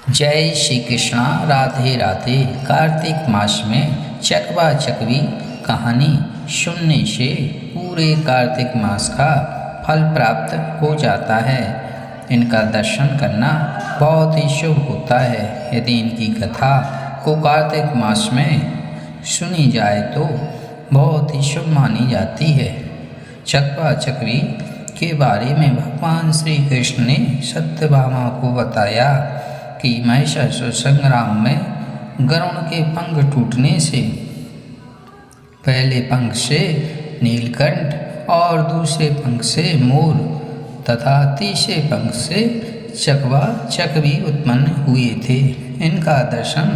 जय श्री कृष्णा। राधे राधे। कार्तिक मास में चकवा चकवी कहानी सुनने से पूरे कार्तिक मास का फल प्राप्त हो जाता है। इनका दर्शन करना बहुत ही शुभ होता है। यदि इनकी कथा को कार्तिक मास में सुनी जाए तो बहुत ही शुभ मानी जाती है। चकवा चकवी के बारे में भगवान श्री कृष्ण ने सत्यभामा को बताया कि महिषासुर संग्राम में गरुण के पंख टूटने से पहले पंख से नीलकंठ और दूसरे पंख से मोर तथा तीसरे पंख से चकवा चकवी उत्पन्न हुए थे। इनका दर्शन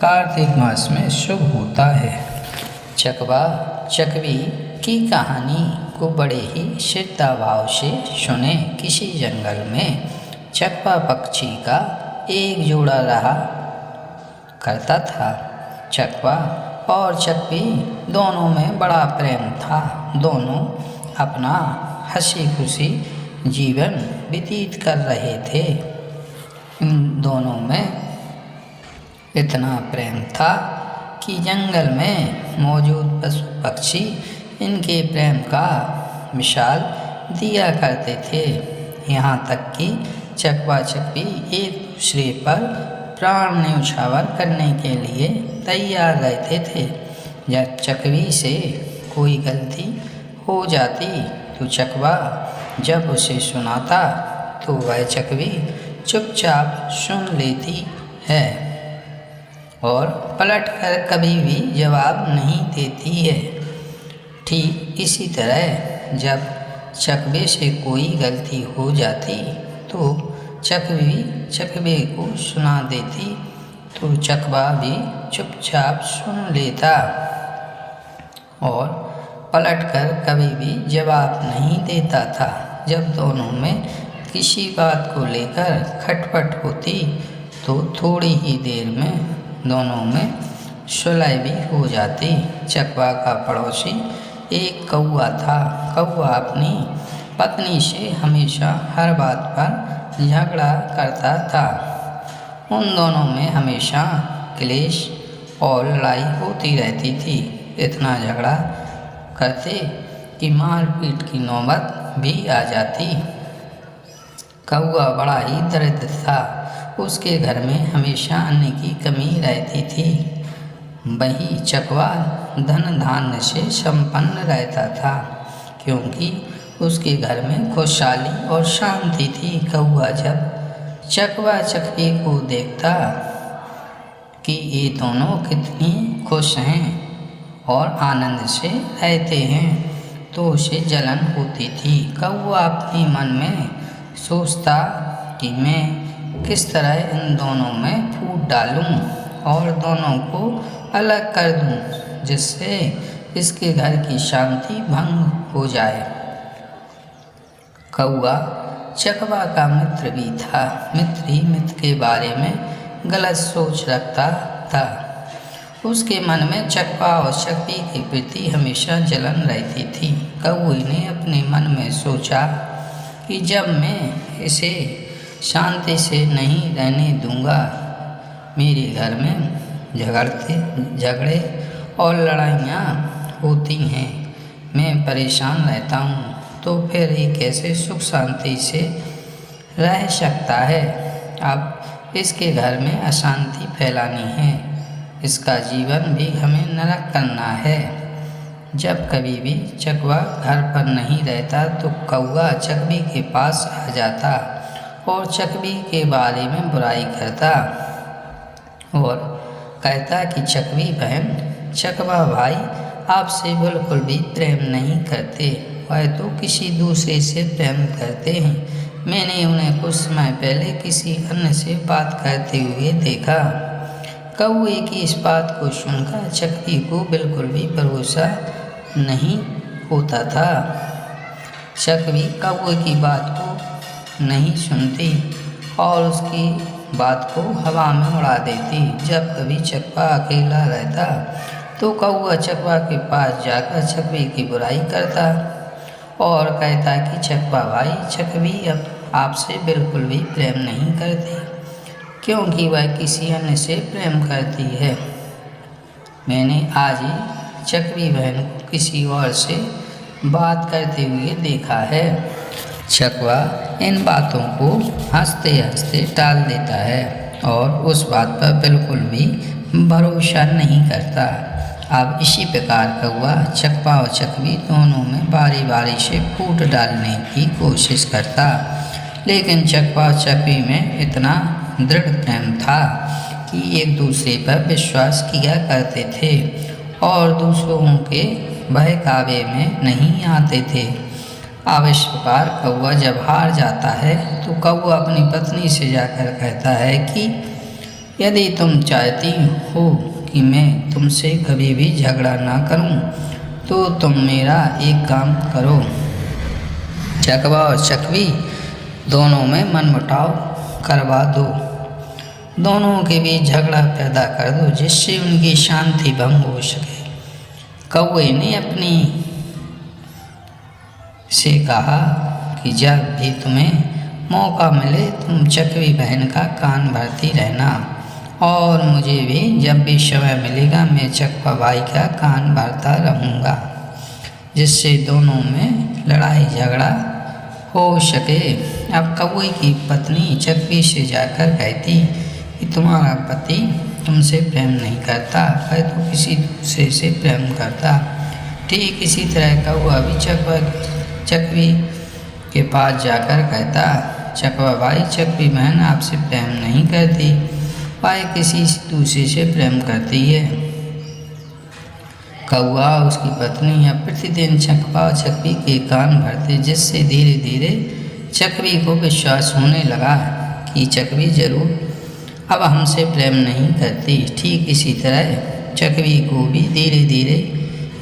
कार्तिक मास में शुभ होता है। चकवा चकवी की कहानी को बड़े ही श्रद्धा भाव से सुने। किसी जंगल में चकवा पक्षी का एक जोड़ा रहा करता था। चकवा और चकवी दोनों में बड़ा प्रेम था। दोनों अपना हंसी खुशी जीवन व्यतीत कर रहे थे। इन दोनों में इतना प्रेम था कि जंगल में मौजूद पशु पक्षी इनके प्रेम का मिसाल दिया करते थे। यहाँ तक कि चकवा चकवी एक दूसरे पर प्राण न्यौछावर करने के लिए तैयार रहते थे। जब चकवी से कोई गलती हो जाती तो चकवा जब उसे सुनाता तो वह चकवी चुपचाप सुन लेती है और पलटकर कभी भी जवाब नहीं देती है। ठीक इसी तरह जब चकवे से कोई गलती हो जाती तो चकवी चकवे को सुना देती तो चकवा भी चुपचाप सुन लेता और पलटकर कभी भी जवाब नहीं देता था। जब दोनों में किसी बात को लेकर खटपट होती तो थोड़ी ही देर में दोनों में सुलह भी हो जाती। चकवा का पड़ोसी एक कौवा था। कौवा अपनी पत्नी से हमेशा हर बात पर झगड़ा करता था। उन दोनों में हमेशा क्लेश और लड़ाई होती रहती थी। इतना झगड़ा करते कि मारपीट की नौबत भी आ जाती। कौवा बड़ा ही दरिद्र था। उसके घर में हमेशा अन्न की कमी रहती थी। वही चकवा धन धान्य से संपन्न रहता था क्योंकि उसके घर में खुशहाली और शांति थी। कौवा जब चकवा चकवी को देखता कि ये दोनों कितनी खुश हैं और आनंद से रहते हैं तो उसे जलन होती थी। कौवा अपने मन में सोचता कि मैं किस तरह इन दोनों में फूट डालूं और दोनों को अलग कर दूं जिससे इसके घर की शांति भंग हो जाए। कौवा चकवा का मित्र भी था। मित्र ही मित्र के बारे में गलत सोच रखता था। उसके मन में चकवा और चकवी के प्रति हमेशा जलन रहती थी। कौवे ने अपने मन में सोचा कि जब मैं इसे शांति से नहीं रहने दूंगा, मेरे घर में झगड़े और लड़ाइयाँ होती हैं, मैं परेशान रहता हूँ, तो फिर ये कैसे सुख शांति से रह सकता है। अब इसके घर में अशांति फैलानी है। इसका जीवन भी हमें नरक करना है। जब कभी भी चकवा घर पर नहीं रहता तो कौवा चकवी के पास आ जाता और चकवी के बारे में बुराई करता और कहता कि चकवी बहन, चकवा भाई आपसे बिल्कुल भी प्रेम नहीं करते, वह तो किसी दूसरे से प्रेम करते हैं। मैंने उन्हें कुछ समय पहले किसी अन्य से बात करते हुए देखा। कौवे की इस बात को सुनकर चकवी को बिल्कुल भी भरोसा नहीं होता था। चकवी कौवे की बात को नहीं सुनती और उसकी बात को हवा में उड़ा देती। जब कभी चकवा अकेला रहता तो कौवा चकवा के पास जाकर चकवी की बुराई करता और कहता कि चकवा भाई, चकवी अब आपसे बिल्कुल भी प्रेम नहीं करती, क्योंकि वह किसी अन्य से प्रेम करती है। मैंने आज ही चकवी बहन को किसी और से बात करते हुए देखा है। चकवा इन बातों को हंसते हंसते टाल देता है और उस बात पर बिल्कुल भी भरोसा नहीं करता। अब इसी प्रकार कौवा चकवा और चकवी दोनों में बारी बारी से फूट डालने की कोशिश करता, लेकिन चकवा और चकवी में इतना दृढ़ प्रेम था कि एक दूसरे पर विश्वास किया करते थे और दूसरों के बहकावे में नहीं आते थे। अब इस प्रकार कौवा जब हार जाता है तो कौवा अपनी पत्नी से जाकर कहता है कि यदि तुम चाहती हो कि मैं तुमसे कभी भी झगड़ा ना करूं, तो तुम मेरा एक काम करो, चकवा और चकवी दोनों में मनमुटाव करवा दो, दोनों के बीच झगड़ा पैदा कर दो जिससे उनकी शांति भंग हो सके। कौवे ने अपनी से कहा कि जब भी तुम्हें मौका मिले तुम चकवी बहन का कान भरती रहना और मुझे भी जब भी समय मिलेगा मैं चकवा भाई का कान भरता रहूँगा, जिससे दोनों में लड़ाई झगड़ा हो सके। अब कौवे की पत्नी चकवी से जाकर कहती कि तुम्हारा पति तुमसे प्रेम नहीं करता, वह तो किसी दूसरे से प्रेम करता। ठीक इसी तरह कौवा भी चकवी के पास जाकर कहता, चकवा भाई चकवी बहन आपसे प्रेम नहीं करती, वह किसी दूसरे से प्रेम करती है। कौवा और उसकी पत्नी अब प्रतिदिन चकवा और चकवी के कान भरते, जिससे धीरे धीरे चकवी को विश्वास होने लगा कि चकवी जरूर अब हमसे प्रेम नहीं करती। ठीक इसी तरह चकवी को भी धीरे धीरे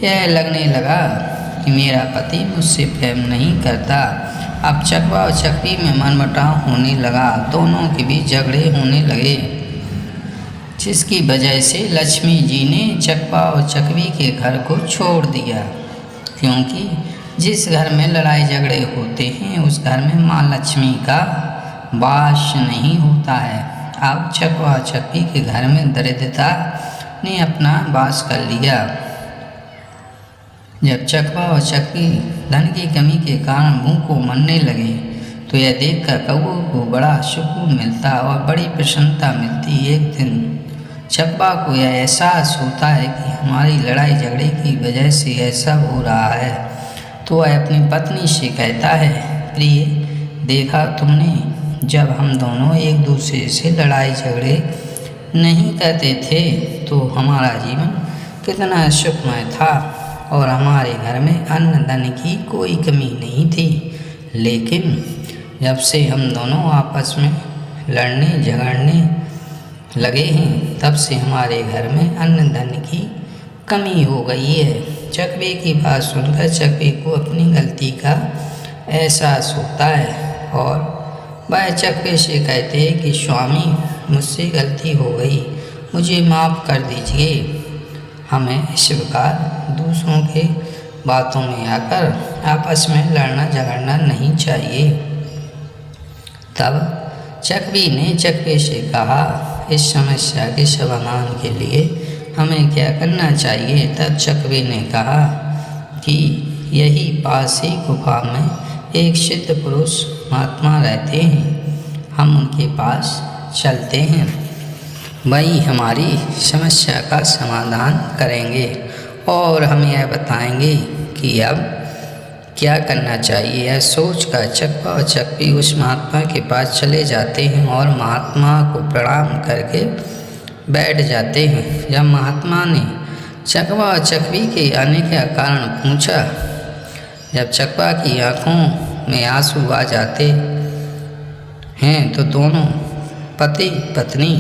यह लगने लगा कि मेरा पति मुझसे प्रेम नहीं करता। अब चकवा और चकवी में मनमुटाव होने लगा, दोनों के बीच झगड़े होने लगे, जिसकी वजह से लक्ष्मी जी ने चकवा और चकवी के घर को छोड़ दिया, क्योंकि जिस घर में लड़ाई झगड़े होते हैं उस घर में माँ लक्ष्मी का वास नहीं होता है। अब चकवा और चकवी के घर में दरिद्रता ने अपना वास कर लिया। जब चकवा और चकवी धन की कमी के कारण मुंह को मरने लगे तो यह देखकर कौवे को बड़ा सुकून मिलता और बड़ी प्रसन्नता मिलती। एक दिन चकवा को यह एहसास होता है कि हमारी लड़ाई झगड़े की वजह से ऐसा हो रहा है, तो वह अपनी पत्नी से कहता है, प्रिय देखा तुमने, जब हम दोनों एक दूसरे से लड़ाई झगड़े नहीं करते थे तो हमारा जीवन कितना सुखमय था और हमारे घर में अन्न धन की कोई कमी नहीं थी। लेकिन जब से हम दोनों आपस में लड़ने झगड़ने लगे हैं तब से हमारे घर में अन्न धन की कमी हो गई है। चकवे की बात सुनकर चकवे को अपनी गलती का एहसास होता है और वह चकवे से कहते हैं कि स्वामी मुझसे गलती हो गई, मुझे माफ़ कर दीजिए। हमें इस प्रकार दूसरों के बातों में आकर आपस में लड़ना झगड़ना नहीं चाहिए। तब चकवी ने चकवे से कहा, इस समस्या के समाधान के लिए हमें क्या करना चाहिए। तब चकवे ने कहा कि यही पास ही गुफा में एक सिद्ध पुरुष महात्मा रहते हैं, हम उनके पास चलते हैं, वही हमारी समस्या का समाधान करेंगे और हमें यह बताएंगे कि अब क्या करना चाहिए। यह सोच कर चकवा और चकवी उस महात्मा के पास चले जाते हैं और महात्मा को प्रणाम करके बैठ जाते हैं। जब महात्मा ने चकवा और चकवी के आने का कारण पूछा, जब चकवा की आँखों में आंसू आ जाते हैं तो दोनों पति पत्नी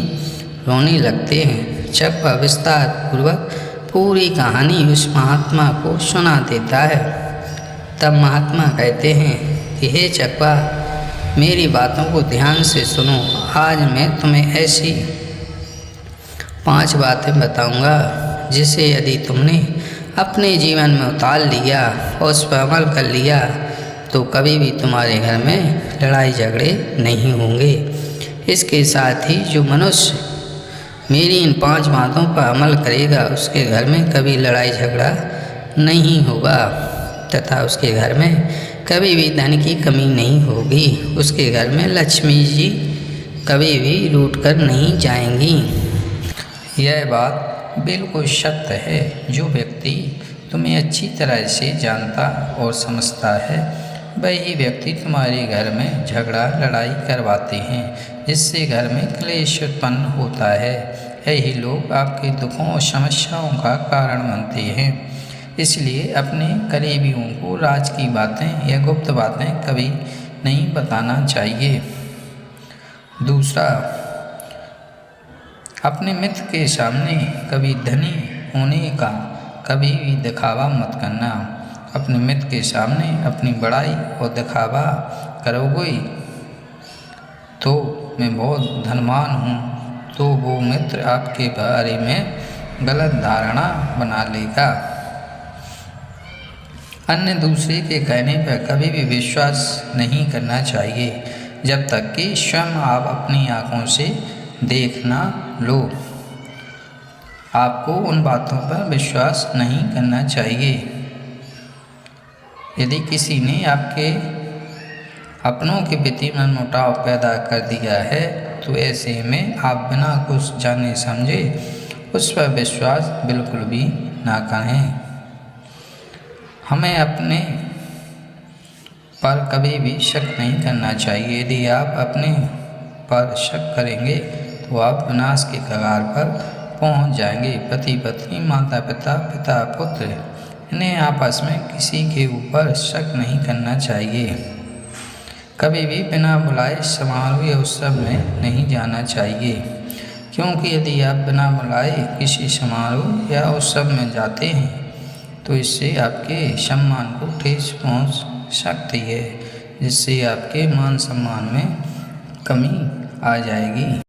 रोने लगते हैं। चकवा विस्तार पूर्वक पूरी कहानी उस महात्मा को सुना देता है। तब महात्मा कहते हैं कि हे चकवा, मेरी बातों को ध्यान से सुनो। आज मैं तुम्हें ऐसी 5 बातें बताऊंगा जिसे यदि तुमने अपने जीवन में उतार लिया और उस पर अमल कर लिया तो कभी भी तुम्हारे घर में लड़ाई झगड़े नहीं होंगे। इसके साथ ही जो मनुष्य मेरी इन 5 बातों पर अमल करेगा उसके घर में कभी लड़ाई झगड़ा नहीं होगा तथा उसके घर में कभी भी धन की कमी नहीं होगी। उसके घर में लक्ष्मी जी कभी भी रूठ कर नहीं जाएंगी। यह बात बिल्कुल सत्य है। जो व्यक्ति तुम्हें अच्छी तरह से जानता और समझता है वही व्यक्ति तुम्हारे घर में झगड़ा लड़ाई करवाते हैं, जिससे घर में क्लेश उत्पन्न होता है। यही लोग आपके दुखों और समस्याओं का कारण बनते हैं। इसलिए अपने करीबियों को राज की बातें या गुप्त बातें कभी नहीं बताना चाहिए। दूसरा, अपने मित्र के सामने कभी धनी होने का कभी भी दिखावा मत करना। अपने मित्र के सामने अपनी बड़ाई और दिखावा करोगे तो मैं बहुत धनवान हूँ, तो वो मित्र आपके बारे में गलत धारणा बना लेगा। अन्य दूसरे के कहने पर कभी भी विश्वास नहीं करना चाहिए जब तक कि स्वयं आप अपनी आँखों से देख ना लो। आपको उन बातों पर विश्वास नहीं करना चाहिए। यदि किसी ने आपके अपनों के प्रति मनमुटाव पैदा कर दिया है तो ऐसे में आप बिना कुछ जाने समझे उस पर विश्वास बिल्कुल भी ना करें। हमें अपने पर कभी भी शक नहीं करना चाहिए। यदि आप अपने पर शक करेंगे तो आप विनाश के कगार पर पहुंच जाएंगे। पति पत्नी, माता पिता, पिता पुत्र, इन्हें आपस में किसी के ऊपर शक नहीं करना चाहिए। कभी भी बिना बुलाए समारोह या उत्सव में नहीं जाना चाहिए, क्योंकि यदि आप बिना बुलाए किसी समारोह या उत्सव में जाते हैं तो इससे आपके सम्मान को ठेस पहुंच सकती है, जिससे आपके मान सम्मान में कमी आ जाएगी।